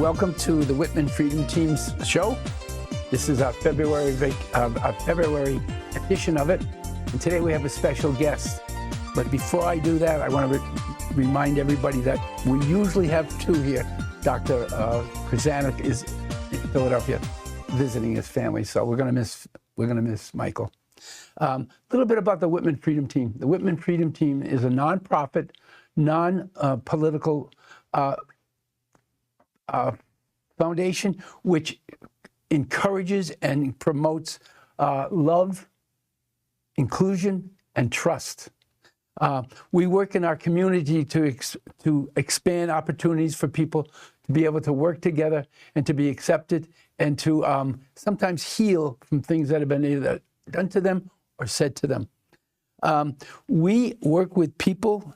welcome to the Whitman Freedom Team's show. This is our February edition of it, and today we have a special guest. But before I do that, I want to remind everybody that we usually have two here. Dr. Krasanik is in Philadelphia visiting his family, so we're going to miss Michael. A little bit about the Whitman Freedom Team. The Whitman Freedom Team is a nonprofit, non-political foundation which encourages and promotes love, inclusion, and trust. We work in our community to expand opportunities for people to be able to work together and to be accepted and to sometimes heal from things that have been either done to them or said to them. We work with people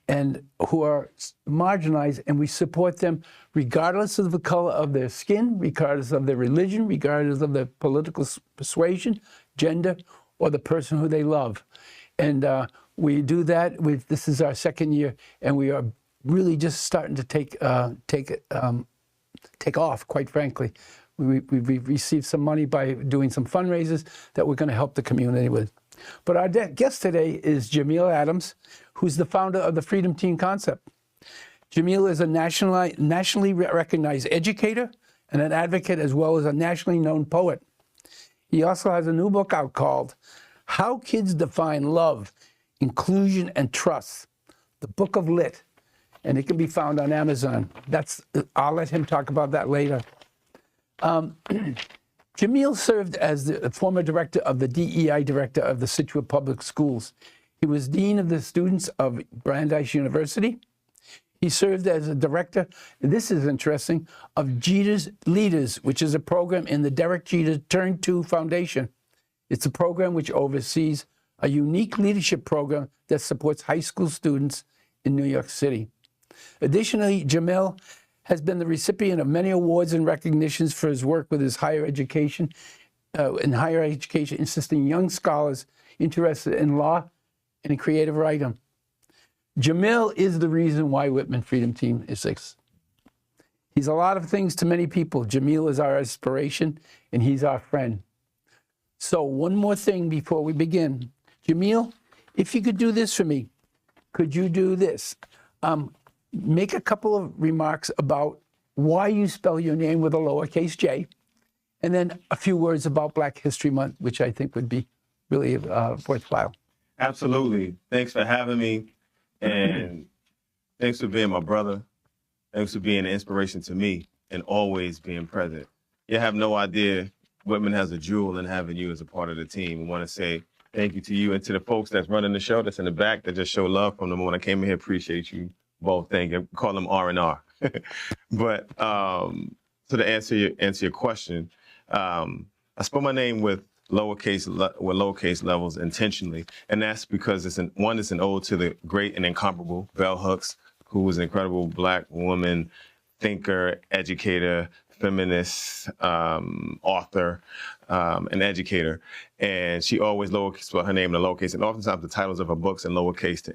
and who are marginalized, and we support them regardless of the color of their skin, regardless of their religion, regardless of their political persuasion, gender, or the person who they love. And we do that. This is our second year, and we are really just starting to take off, quite frankly. We've received some money by doing some fundraisers that we're going to help the community with. But our guest today is Jamele Adams, who's the founder of the Freedom Team concept. Jamele is a nationally recognized educator and an advocate, as well as a nationally known poet. He also has a new book out called How Kids Define Love, Inclusion, and Trust, the Book of Lit, and it can be found on Amazon. I'll let him talk about that later. Jamele served as the former director of the DEI director of the Situate Public Schools. He was dean of the students of Brandeis University. He served as a director, and this is interesting, of Jeter's Leaders, which is a program in the Derek Jeter Turn 2 Foundation. It's a program which oversees a unique leadership program that supports high school students in New York City. Additionally, Jamele has been the recipient of many awards and recognitions for his work with his higher education, assisting young scholars interested in law and in creative writing. Jamele is the reason why Whitman Freedom Team exists. He's a lot of things to many people. Jamele is our inspiration, and he's our friend. So one more thing before we begin. Jamele, if you could do this for me, could you do this? Make a couple of remarks about why you spell your name with a lowercase j, and then a few words about Black History Month, which I think would be really worthwhile. Absolutely. Thanks for having me, and thanks for being my brother. Thanks for being an inspiration to me and always being present. You have no idea Whitman has a jewel in having you as a part of the team. We want to say thank you to you and to the folks that's running the show, that's in the back, that just show love from the moment I came in here. Appreciate you both. Thank you. Call them R&R. But so to answer your question, I spell my name with lowercase levels intentionally, and that's because it's an ode to the great and incomparable Bell Hooks, who was an incredible Black woman, thinker, educator, feminist, author, and educator. And she always spelled her name in the lowercase, and oftentimes the titles of her books in lowercase to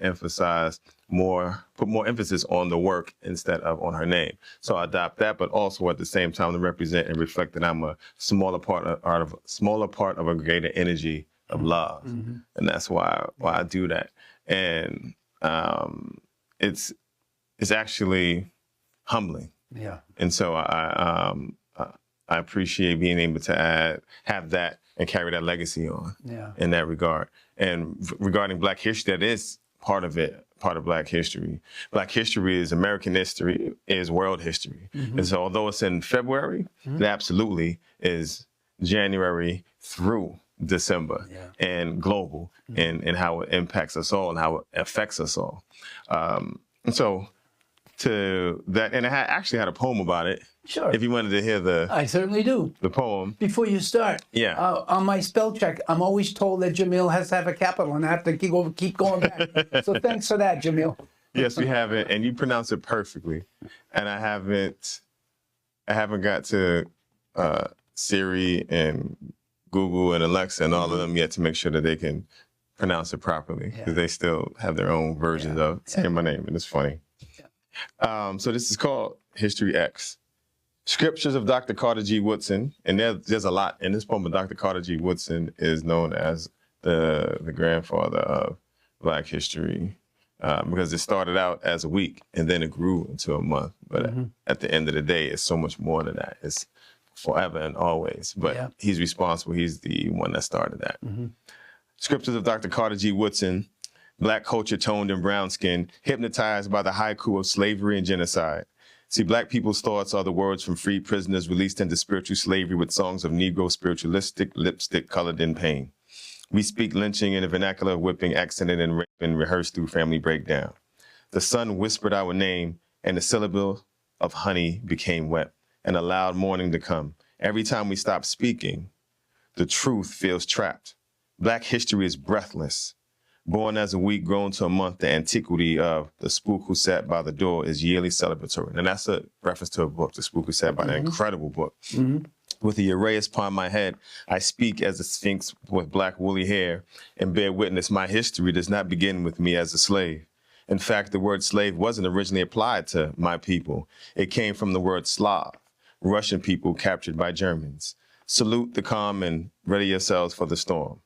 put more emphasis on the work instead of on her name. So I adopt that, but also at the same time to represent and reflect that I'm a smaller part of a greater energy of love. Mm-hmm. And that's why I do that. And it's actually humbling. Yeah. And so I appreciate being able to have that and carry that legacy on in that regard. And regarding Black history, that is part of Black history. Black history is American history, is world history. Mm-hmm. And so although it's in February, it absolutely is January through December and global and how it impacts us all and how it affects us all. And so to that, and I actually had a poem about it. Sure. If you wanted to hear I certainly do. The poem. Before you start. Yeah. On my spell check, I'm always told that Jamele has to have a capital, and I have to keep going back. So thanks for that, Jamele. Yes, we have it, and you pronounce it perfectly. And I haven't got to Siri and Google and Alexa and all of them yet to make sure that they can pronounce it properly, because they still have their own versions of saying my name, and it's funny. So this is called History X. Scriptures of Dr. Carter G. Woodson, and there's a lot in this poem, but Dr. Carter G. Woodson is known as the grandfather of Black history because it started out as a week and then it grew into a month. But at the end of the day, it's so much more than that. It's forever and always. But he's responsible. He's the one that started that. Scriptures of Dr. Carter G. Woodson, Black culture toned in brown skin, hypnotized by the haiku of slavery and genocide. See, Black people's thoughts are the words from freed prisoners released into spiritual slavery with songs of Negro spiritualistic lipstick colored in pain. We speak lynching in a vernacular of whipping, accented and rape, and rehearsed through family breakdown. The sun whispered our name, and the syllable of honey became wet, and allowed morning to come. Every time we stop speaking, the truth feels trapped. Black history is breathless. Born as a week, grown to a month, the antiquity of the spook who sat by the door is yearly celebratory. And that's a reference to a book, The Spook Who Sat by, an incredible book. With the Uraeus upon my head, I speak as a sphinx with black woolly hair and bear witness my history does not begin with me as a slave. In fact, the word slave wasn't originally applied to my people. It came from the word Slav, Russian people captured by Germans. Salute the calm and ready yourselves for the storm.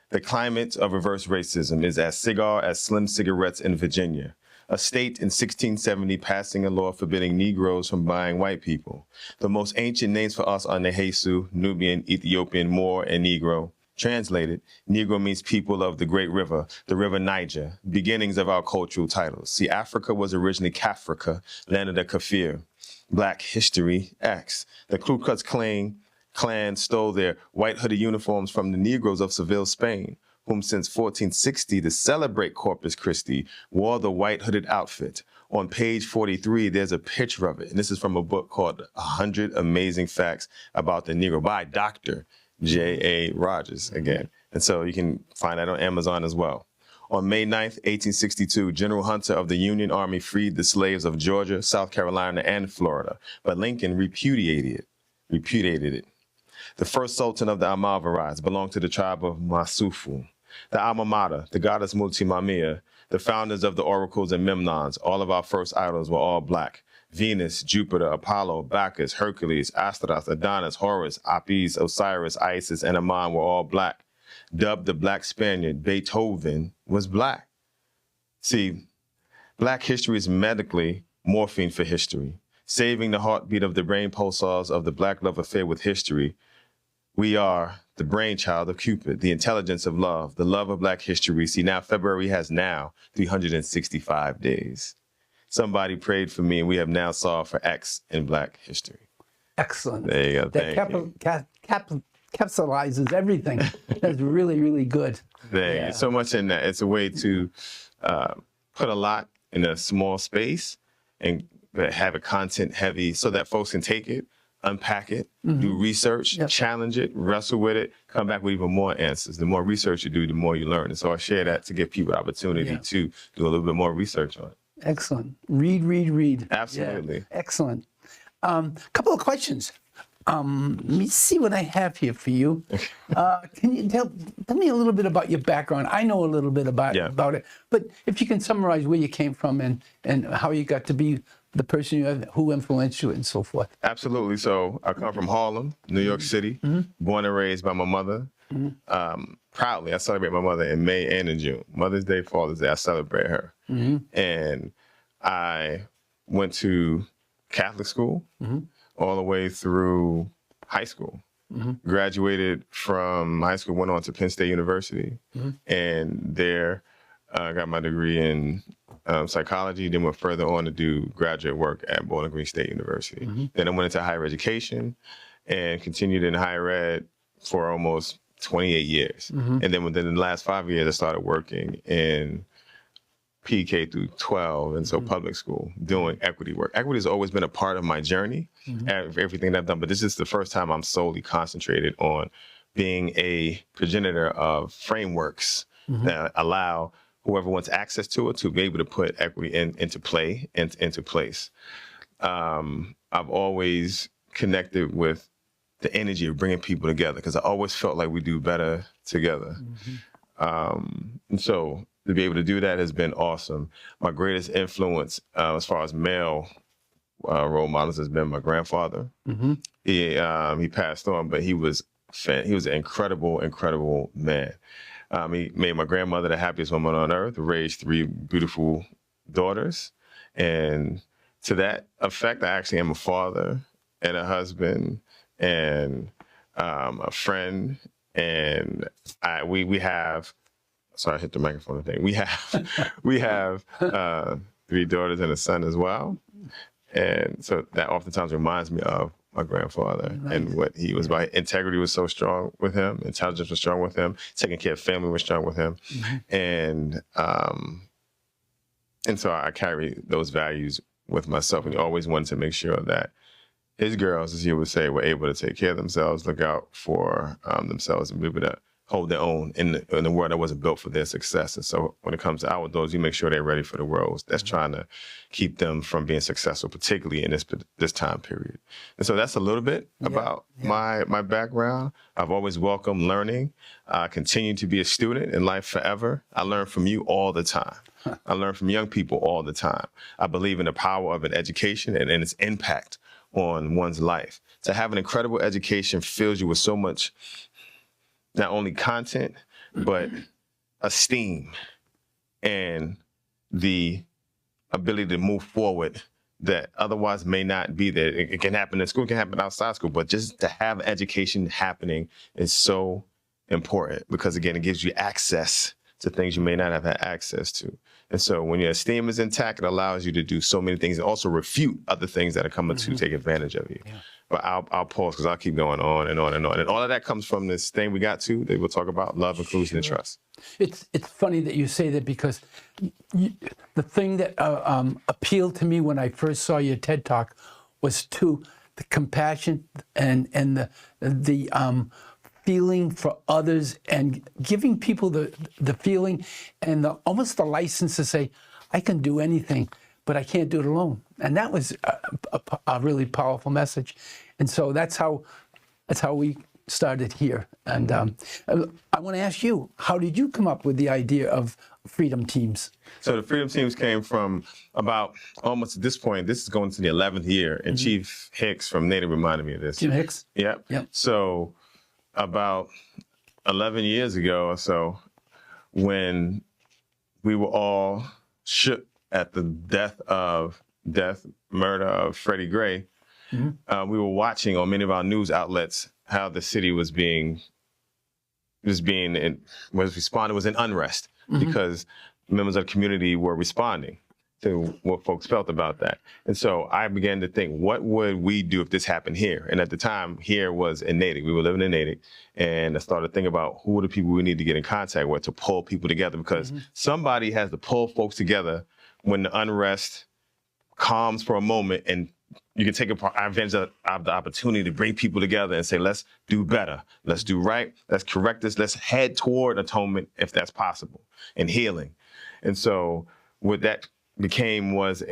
The climate of reverse racism is as cigar as slim cigarettes in Virginia. A state in 1670 passing a law forbidding Negroes from buying white people. The most ancient names for us are Nehesu, Nubian, Ethiopian, Moor, and Negro. Translated, Negro means people of the great river, the river Niger, beginnings of our cultural titles. See, Africa was originally Kafrika, land of the Kafir. Black history, X. The Ku Klux Klan stole their white hooded uniforms from the Negroes of Seville, Spain, whom since 1460 to celebrate Corpus Christi wore the white hooded outfit. On page 43, there's a picture of it. And this is from a book called 100 Amazing Facts About the Negro by Dr. J.A. Rogers again. And so you can find that on Amazon as well. On May 9th, 1862, General Hunter of the Union Army freed the slaves of Georgia, South Carolina, and Florida, but Lincoln repudiated it. The first sultan of the Almoravids belonged to the tribe of Masufu. The alma mater, the goddess Multimamia, the founders of the oracles and Memnons, all of our first idols were all Black. Venus, Jupiter, Apollo, Bacchus, Hercules, Astaroth, Adonis, Horus, Apis, Osiris, Isis, and Amon were all Black. Dubbed the Black Spaniard, Beethoven was Black. See, Black history is medically morphine for history, saving the heartbeat of the brain pulsars of the Black love affair with history. We are the brainchild of Cupid, the intelligence of love, the love of Black history. See, now February has now 365 days. Somebody prayed for me, and we have now solved for X in Black history. Excellent. There you go. That capsulizes everything. That's really, really good. There's so much in that. It's a way to put a lot in a small space and have it content heavy so that folks can take it, unpack it, do research, challenge it, wrestle with it, come back with even more answers. The more research you do, the more you learn. And so I share that to give people the opportunity to do a little bit more research on it. Excellent. Read. Absolutely. Yeah. Excellent. Couple of questions. Let me see what I have here for you. Can you tell me a little bit about your background? I know a little bit about it, but if you can summarize where you came from and how you got to be the person who influenced you and so forth. Absolutely. So I come from Harlem, New York City, born and raised by my mother. Proudly, I celebrate my mother in May and in June. Mother's Day, Father's Day, I celebrate her. And I went to Catholic school all the way through high school. Graduated from high school, went on to Penn State University, and there I got my degree in psychology, then went further on to do graduate work at Bowling Green State University. Then I went into higher education and continued in higher ed for almost 28 years. And then within the last 5 years, I started working in PK through 12, and so public school, doing equity work. Equity has always been a part of my journey, everything that I've done, but this is the first time I'm solely concentrated on being a progenitor of frameworks that allow whoever wants access to it to be able to put equity into place. I've always connected with the energy of bringing people together because I always felt like we do better together. And so to be able to do that has been awesome. My greatest influence as far as male role models has been my grandfather. He passed on, but he was an incredible man. He made my grandmother the happiest woman on earth, raised 3 beautiful daughters. And to that effect, I actually am a father and a husband and a friend. And we have, sorry, I hit the microphone thing. We have 3 daughters and a son as well. And so that oftentimes reminds me of my grandfather and what he was about. Integrity was so strong with him. Intelligence was strong with him. Taking care of family was strong with him. And so I carry those values with myself, and he always wanted to make sure that his girls, as he would say, were able to take care of themselves, look out for themselves, and be able to hold their own in the world that wasn't built for their success. And so when it comes to our daughters, we make sure they're ready for the world that's trying to keep them from being successful, particularly in this time period. And so that's a little bit about my background. I've always welcomed learning. I continue to be a student in life forever. I learn from you all the time. I learn from young people all the time. I believe in the power of an education and its impact on one's life. To have an incredible education fills you with so much, not only content, but esteem and the ability to move forward that otherwise may not be there. It can happen in school, it can happen outside school, but just to have education happening is so important because, again, it gives you access to things you may not have had access to. And so when your esteem is intact, it allows you to do so many things and also refute other things that are coming to take advantage of you. But I'll pause because I'll keep going on and on and on. And all of that comes from this thing we got to that we'll talk about: love, inclusion, and trust. It's funny that you say that because the thing that appealed to me when I first saw your TED Talk was the compassion and the feeling for others and giving people the feeling and almost the license to say, I can do anything, but I can't do it alone. And that was a really powerful message. And so that's how we started here. And I want to ask you, how did you come up with the idea of Freedom Teams? So the Freedom Teams came from about almost at this point, this is going to the 11th year, and Chief Hicks from Native reminded me of this. Jim Hicks? Yep. So about 11 years ago or so, when we were all shook at the murder of Freddie Gray, we were watching on many of our news outlets how the city was responding, was in unrest because members of the community were responding to what folks felt about that. And so I began to think, what would we do if this happened here? And at the time, here was in Natick. We were living in Natick. And I started thinking about who are the people we need to get in contact with to pull people together, because somebody has to pull folks together when the unrest calms for a moment, and you can take advantage of the opportunity to bring people together and say, let's do better, let's do right, let's correct this, let's head toward atonement if that's possible, and healing. And so what that became was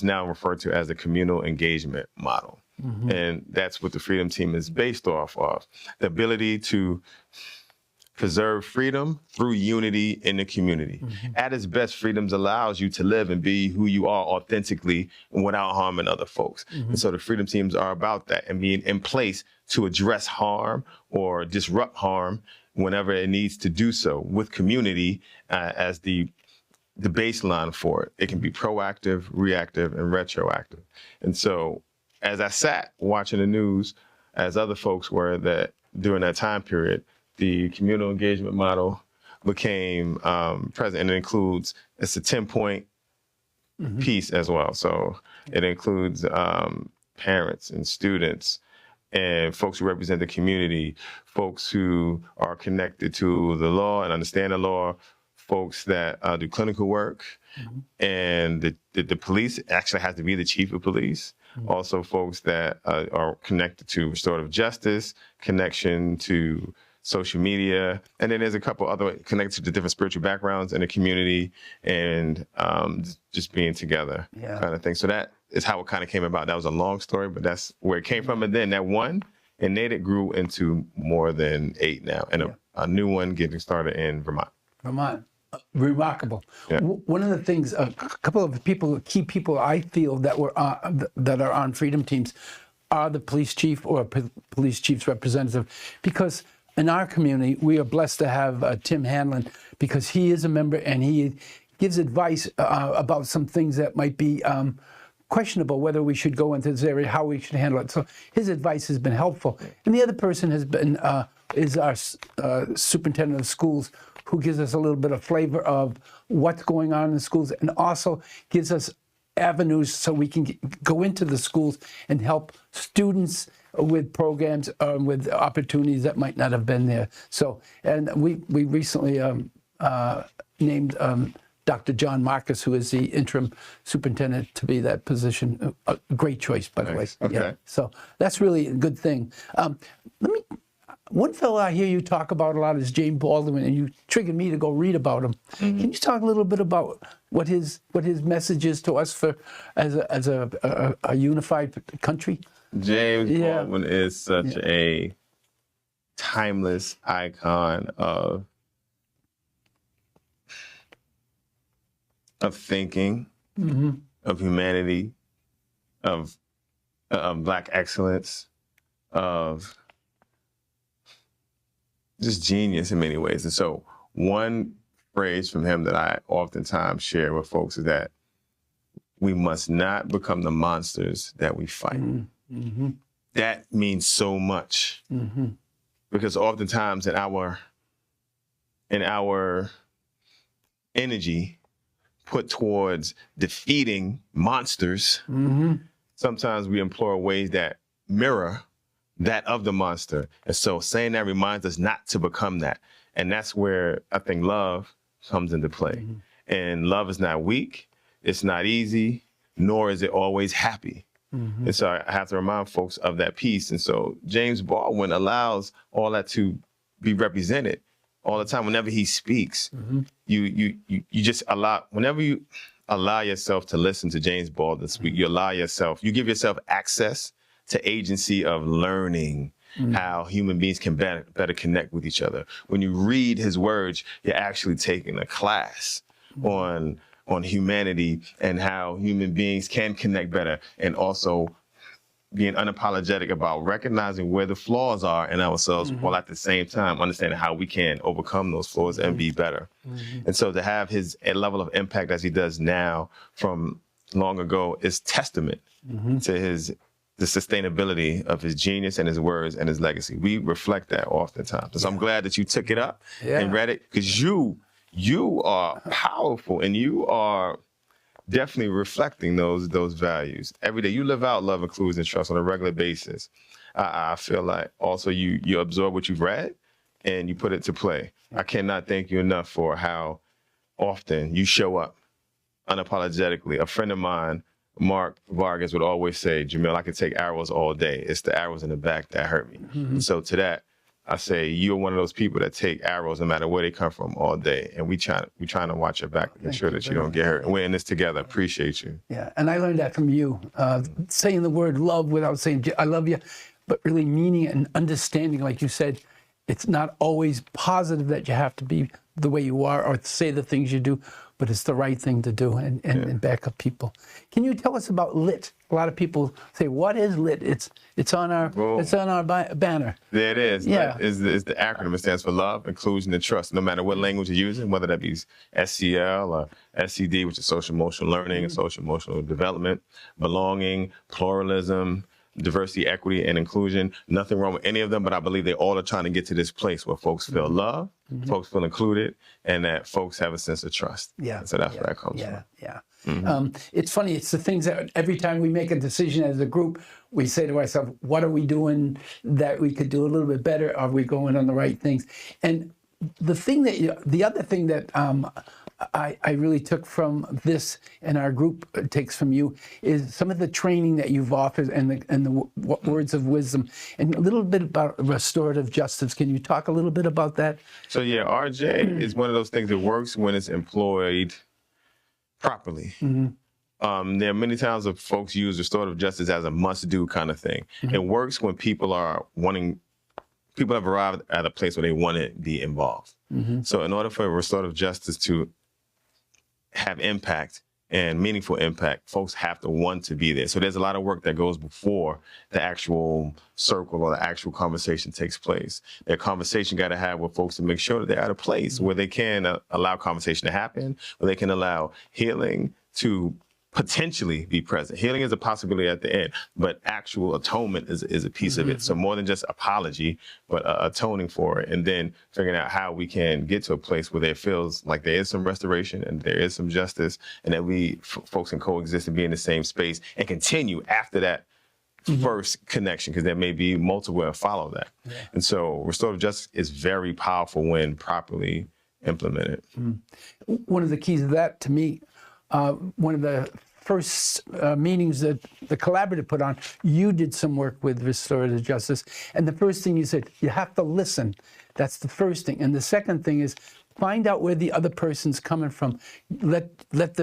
now referred to as the communal engagement model. And that's what the Freedom Team is based off of. The ability to preserve freedom through unity in the community. At its best, freedoms allows you to live and be who you are authentically without harming other folks. And so the Freedom Teams are about that and being in place to address harm or disrupt harm whenever it needs to do so, with community as the baseline for it. It can be proactive, reactive, and retroactive. And so as I sat watching the news, as other folks were during that time period, the communal engagement model became present, and it's a 10-point piece as well. So it includes parents and students and folks who represent the community, folks who are connected to the law and understand the law, folks that do clinical work, and the police actually has to be the chief of police. Also folks that are connected to restorative justice, connection to social media, and then there's a couple other connected to different spiritual backgrounds in the community, and just being together kind of thing. So that is how it kind of came about. That was a long story, but that's where it came from. And then that one in Natick grew into more than 8 now, and a new one getting started in Vermont. remarkable. Yeah. One of the things, a couple of key people I feel that that are on freedom teams are the police chief or police chief's representative, because in our community we are blessed to have Tim Hanlon, because he is a member and he gives advice about some things that might be questionable, whether we should go into this area, how we should handle it. So his advice has been helpful. And the other person has been is our superintendent of schools, who gives us a little bit of flavor of what's going on in the schools, and also gives us avenues so we can go into the schools and help students with programs, with opportunities that might not have been there. So, and we recently named Dr. John Marcus, who is the interim superintendent, to be that position. A great choice, by the way. Okay. Yeah. So that's really a good thing. One fellow I hear you talk about a lot is James Baldwin, and you triggered me to go read about him. Mm-hmm. Can you talk a little bit about what his message is to us for as a unified country? James Baldwin is such a timeless icon of thinking, mm-hmm. of humanity, of Black excellence, of just genius in many ways. And so one phrase from him that I oftentimes share with folks is that we must not become the monsters that we fight. Mm-hmm. That means so much, mm-hmm. because oftentimes in our energy put towards defeating monsters, mm-hmm. sometimes we employ ways that mirror that of the monster. And so saying that reminds us not to become that. And that's where I think love comes into play. Mm-hmm. And love is not weak, it's not easy, nor is it always happy. Mm-hmm. And so I have to remind folks of that piece. And so James Baldwin allows all that to be represented all the time. Whenever he speaks, mm-hmm. you just whenever you allow yourself to listen to James Baldwin speak, you give yourself access to agency of learning, mm-hmm. how human beings can better connect with each other. When you read his words, you're actually taking a class, mm-hmm. on humanity and how human beings can connect better, and also being unapologetic about recognizing where the flaws are in ourselves, mm-hmm. while at the same time understanding how we can overcome those flaws, mm-hmm. and be better. Mm-hmm. And so to have a level of impact as he does now from long ago is testament, mm-hmm. to the sustainability of his genius and his words and his legacy. We reflect that oftentimes. So I'm glad that you took it up, and read it, because you are powerful, and you are definitely reflecting those values. Every day you live out love, inclusion, and trust on a regular basis. I feel like also you absorb what you've read and you put it to play. I cannot thank you enough for how often you show up unapologetically. A friend of mine, Mark Vargas, would always say, Jamil, I could take arrows all day. It's the arrows in the back that hurt me. Mm-hmm. So to that, I say you're one of those people that take arrows no matter where they come from all day. And we trying to watch your back, make sure that you don't get hurt. And we're in this together. Appreciate you. Yeah, and I learned that from you. Saying the word love without saying I love you, but really meaning it and understanding, like you said, it's not always positive that you have to be the way you are or say the things you do, but it's the right thing to do, and back up people. Can you tell us about LIT? A lot of people say, "What is LIT?" It's on our banner. There it is. Yeah, LIT is the acronym. It stands for love, inclusion, and trust. No matter what language you're using, whether that be SCL or SCD, which is social emotional learning, mm-hmm. and social emotional development, belonging, pluralism, diversity, equity, and inclusion. Nothing wrong with any of them, but I believe they all are trying to get to this place where folks feel mm-hmm. love, mm-hmm. folks feel included, and that folks have a sense of trust. Yeah. So that's where that comes from. Yeah. Mm-hmm. It's funny. It's the things that every time we make a decision as a group, we say to ourselves, what are we doing that we could do a little bit better? Are we going on the right things? And the other thing that I really took from this, and our group takes from you, is some of the training that you've offered and the words of wisdom, and a little bit about restorative justice. Can you talk a little bit about that? So RJ is one of those things that works when it's employed properly. Mm-hmm. There are many times that folks use restorative justice as a must-do kind of thing. Mm-hmm. It works when people are wanting people have arrived at a place where they want to be involved. So in order for restorative justice to have impact and meaningful impact, folks have to want to be there. So there's a lot of work that goes before the actual circle or the actual conversation takes place. That conversation got to have with folks to make sure that they're at a place where they can allow conversation to happen, where they can allow healing to potentially be present. Healing is a possibility at the end, but actual atonement is a piece of it. So more than just apology, but atoning for it, and then figuring out how we can get to a place where there feels like there is some restoration and there is some justice, and that we folks can coexist and be in the same space and continue after that first connection, because there may be multiple that follow that. And so restorative justice is very powerful when properly implemented. One of the keys of that, to me, one of the first meetings that the collaborative put on, you did some work with restorative justice. And the first thing you said, you have to listen. That's the first thing. And the second thing is find out where the other person's coming from. Let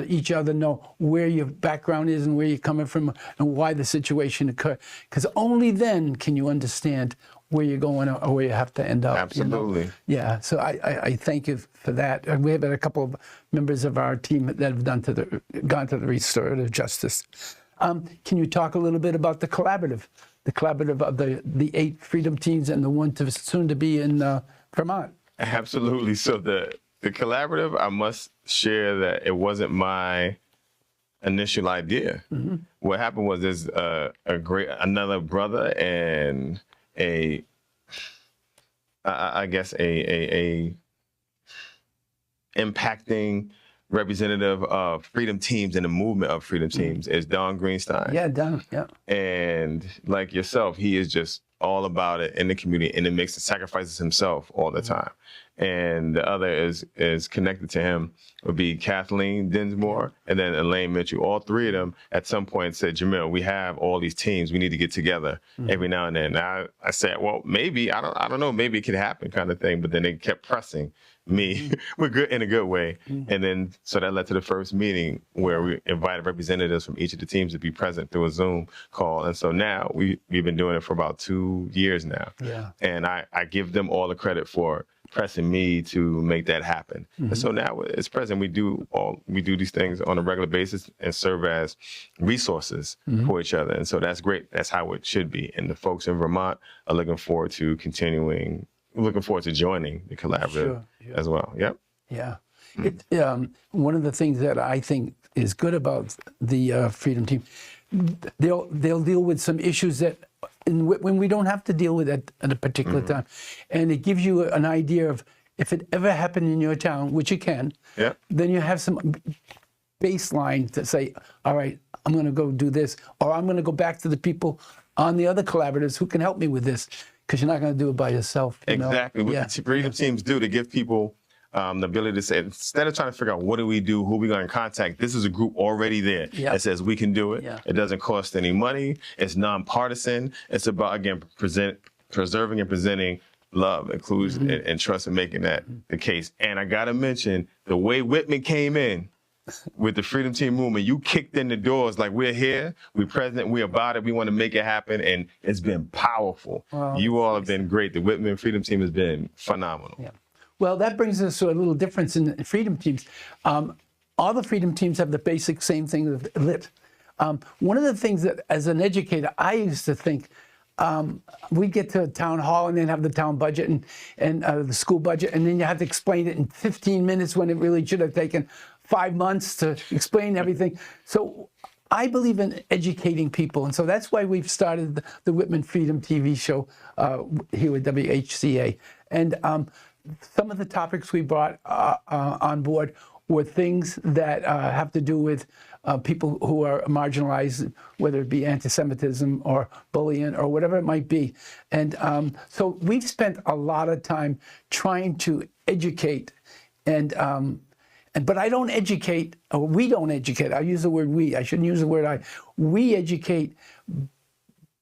each other know where your background is and where you're coming from and why the situation occurred. Because only then can you understand where you're going or where you have to end up. Absolutely. You know? Yeah, so I thank you for that. And we have a couple of members of our team that have gone to the restorative justice. Can you talk a little bit about the collaborative of the 8 freedom teams and the one soon to be in Vermont? Absolutely. So the collaborative, I must share that it wasn't my initial idea. What happened was there's another brother and a impacting representative of freedom teams and the movement of freedom teams is Don Greenstein. Yeah, Don, yeah. And like yourself, he is just all about it in the community, and it makes the sacrifices himself all the time. And the other is connected to him would be Kathleen Dinsmore and then Elaine Mitchell. All 3 of them at some point said, Jamil, we have all these teams. We need to get together every now and then. And I said, well, maybe, I don't know, maybe it could happen kind of thing. But then they kept pressing me in a good way. And then, so that led to the first meeting where we invited representatives from each of the teams to be present through a Zoom call. And so now we've been doing it for about 2 years now. Yeah. And I give them all the credit for pressing me to make that happen. And so now it's present. We do these things on a regular basis and serve as resources for each other. And so that's great. That's how it should be. And the folks in Vermont are looking forward to joining the collaborative as well. Yep. Yeah. One of the things that I think is good about the Freedom Team, they'll deal with some issues that when we don't have to deal with it at a particular time. And it gives you an idea of if it ever happened in your town, which it can, then you have some baseline to say, all right, I'm going to go do this, or I'm going to go back to the people on the other collaboratives who can help me with this, because you're not going to do it by yourself. Exactly. What the freedom teams do to give people the ability to say, instead of trying to figure out what do we do, who we going to contact, this is a group already there that says we can do it. It doesn't cost any money. It's nonpartisan. It's about, again, preserving and presenting love, inclusion, and trust, and making that the case. And I got to mention, the way Whitman came in with the Freedom Team movement, you kicked in the doors like, we're here, we're present, we're about it, we want to make it happen, and it's been powerful. Wow, you all have been great. The Whitman Freedom Team has been phenomenal. Yeah. Well, that brings us to a little difference in freedom teams. All the freedom teams have the basic same thing of lit. One of the things that, as an educator, I used to think, we get to a town hall and then have the town budget and the school budget, and then you have to explain it in 15 minutes when it really should have taken 5 months to explain everything. So I believe in educating people, and so that's why we've started the Whitman Freedom TV show here at WHCA. And some of the topics we brought on board were things that have to do with people who are marginalized, whether it be anti-Semitism or bullying or whatever it might be. And so we've spent a lot of time trying to educate, but I don't educate, or we don't educate. I use the word we. I shouldn't use the word I. We educate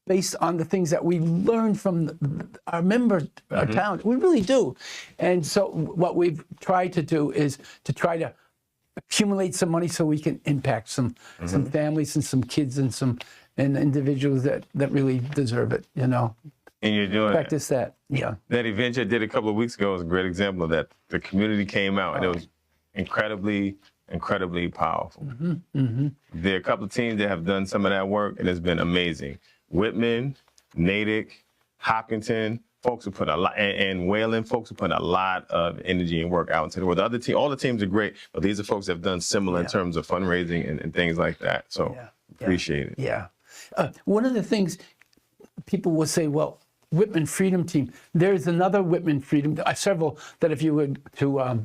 based on the things that we learn from our members, our town. We really do. And so what we've tried to do is to try to accumulate some money so we can impact some families and some kids and individuals that really deserve it, you know. And you're doing practice that. Yeah. that event you did a couple of weeks ago was a great example of that. The community came out and it was incredibly powerful. There are a couple of teams that have done some of that work and it's been amazing. Whitman, Natick, Hopkinton, folks who put a lot, and Wayland, folks who put a lot of energy and work out into the world. The other team, all the teams are great, but these are folks that have done similar in terms of fundraising and things like that. So appreciate it. Yeah. One of the things people will say, well, Whitman Freedom Team, there's another Whitman Freedom, several that if you were to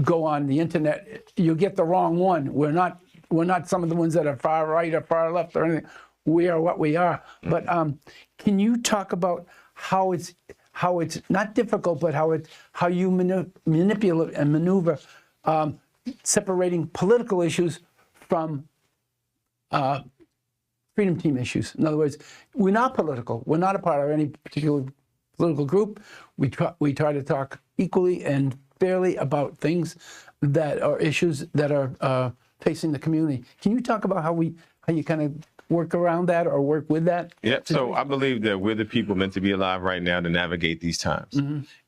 go on the internet, you'll get the wrong one. We're not some of the ones that are far right or far left or anything. We are what we are. But can you talk about how it's not difficult, but how you manipulate and maneuver separating political issues from Freedom Team issues? In other words, we're not political. We're not a part of any particular political group. We try to talk equally and fairly about things that are issues that are facing the community. Can you talk about how you kind of work around that or work with that? Yeah, so I believe that we're the people meant to be alive right now to navigate these times.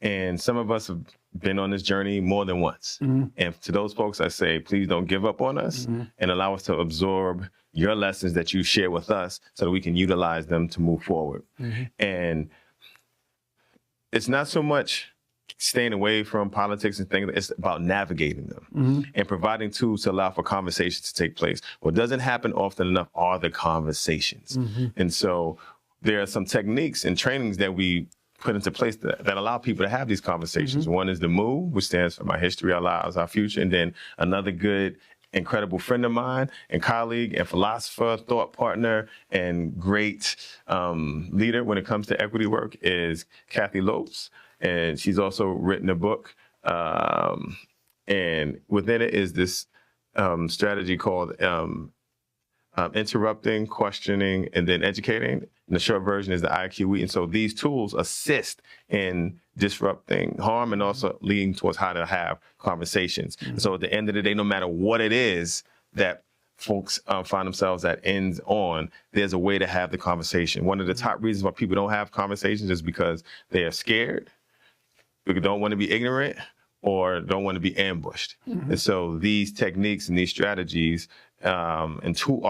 And some of us have been on this journey more than once. And to those folks, I say, please don't give up on us and allow us to absorb your lessons that you share with us so that we can utilize them to move forward. And it's not so much staying away from politics and things. It's about navigating them and providing tools to allow for conversations to take place. What doesn't happen often enough are the conversations. And so there are some techniques and trainings that we put into place that allow people to have these conversations. One is the MOVE, which stands for My History, Our Lives, Our Future. And then another good, incredible friend of mine and colleague and philosopher, thought partner, and great leader when it comes to equity work is Kathy Lopes. And she's also written a book. And within it is this strategy called interrupting, questioning, and then educating. And the short version is the IQE. And so these tools assist in disrupting harm and also leading towards how to have conversations. And so at the end of the day, no matter what it is that folks find themselves at ends on, there's a way to have the conversation. One of the top reasons why people don't have conversations is because they are scared, because don't want to be ignorant, or don't want to be ambushed. And so these techniques and these strategies are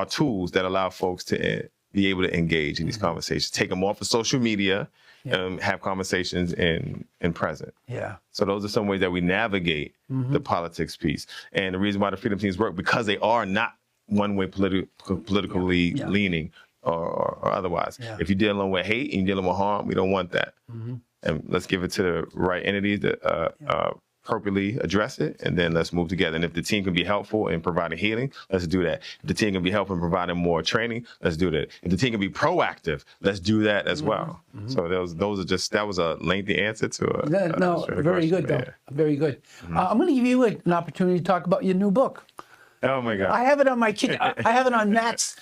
tools that allow folks to be able to engage in these conversations, take them off of social media, have conversations in present. So those are some ways that we navigate the politics piece. And the reason why the Freedom Teams work, because they are not one-way politically leaning or otherwise. If you're dealing with hate and you're dealing with harm, we don't want that. And let's give it to the right entities that appropriately address it, and then let's move together. And if the team can be helpful in providing healing, let's do that. If the team can be helpful in providing more training, let's do that. If the team can be proactive, let's do that as well. So that was a lengthy answer to a very good though. Very good. I'm going to give you an opportunity to talk about your new book. Oh my God! I have it on my kitchen. I have it on Matt's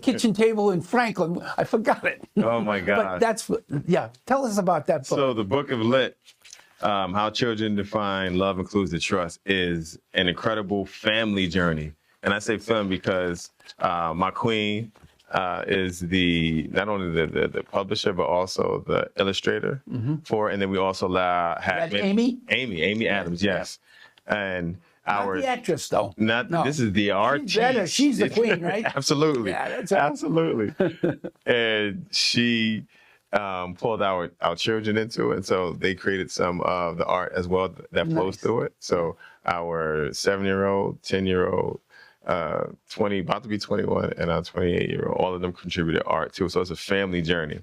kitchen table in Franklin. I forgot it. Oh my God! But tell us about that book. So the Book of Lit, How Children Define Love, Includes, and Trust, is an incredible family journey. And I say family because my queen is not only the publisher, but also the illustrator for it. And then we also have Amy? Amy Adams, yes. And not the actress, though. This is the artist. She's the queen, right? Absolutely. Yeah, absolutely. And she pulled our children into it. And so they created some of the art as well that flows through it. So our 7-year-old, 10-year-old, 20, about to be 21, and our 28-year-old, all of them contributed art too. So it's a family journey.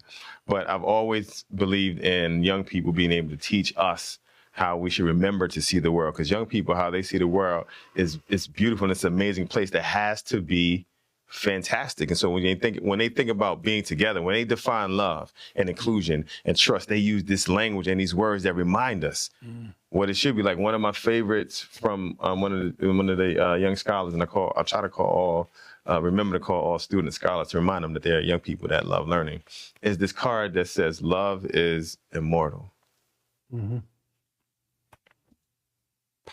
But I've always believed in young people being able to teach us how we should remember to see the world. Because young people, how they see the world is beautiful, and it's an amazing place that has to be fantastic. And so when they think about being together, when they define love and inclusion and trust, they use this language and these words that remind us what it should be. Like one of my favorites from one of the young scholars, and I try to remember to call all students scholars to remind them that they're young people that love learning, is this card that says love is immortal.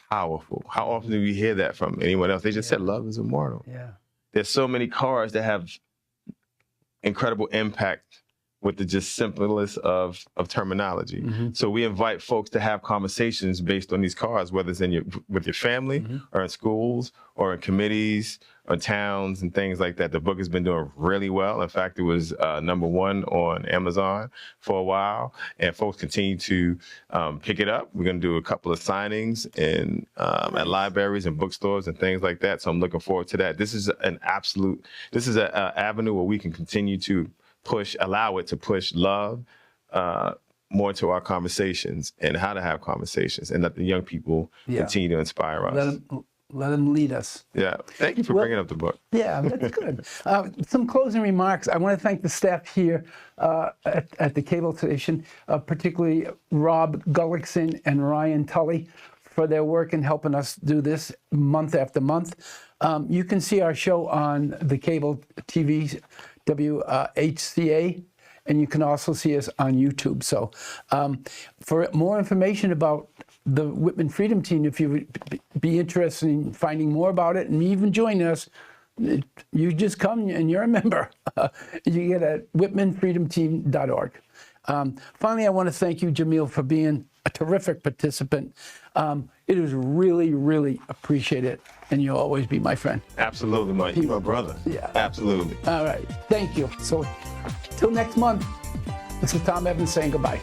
Powerful. How often do we hear that from anyone else? They just said love is immortal. There's so many cards that have incredible impact with the just simplest of terminology. So we invite folks to have conversations based on these cards, whether it's with your family or in schools or in committees or towns and things like that. The book has been doing really well. In fact, it was #1 on Amazon for a while, and folks continue to pick it up. We're going to do a couple of signings at libraries and bookstores and things like that. So I'm looking forward to that. This is an avenue where we can continue to allow it to push love more into our conversations and how to have conversations, and let the young people continue to inspire us. Let them lead us. Yeah. Thank you for bringing up the book. Yeah, that's good. Some closing remarks. I want to thank the staff here at the cable station, particularly Rob Gullickson and Ryan Tully, for their work in helping us do this month after month. You can see our show on the cable TV, WHCA, and you can also see us on YouTube. So for more information about the Whitman Freedom Team, if you would be interested in finding more about it and even joining us, you just come and you're a member. You get at whitmanfreedomteam.org. Finally, I want to thank you, Jamil, for being a terrific participant. It is really, really appreciated, and you'll always be my friend. Absolutely, Mike. You're my brother. Yeah. Absolutely. All right. Thank you. So till next month, this is Tom Evans saying goodbye.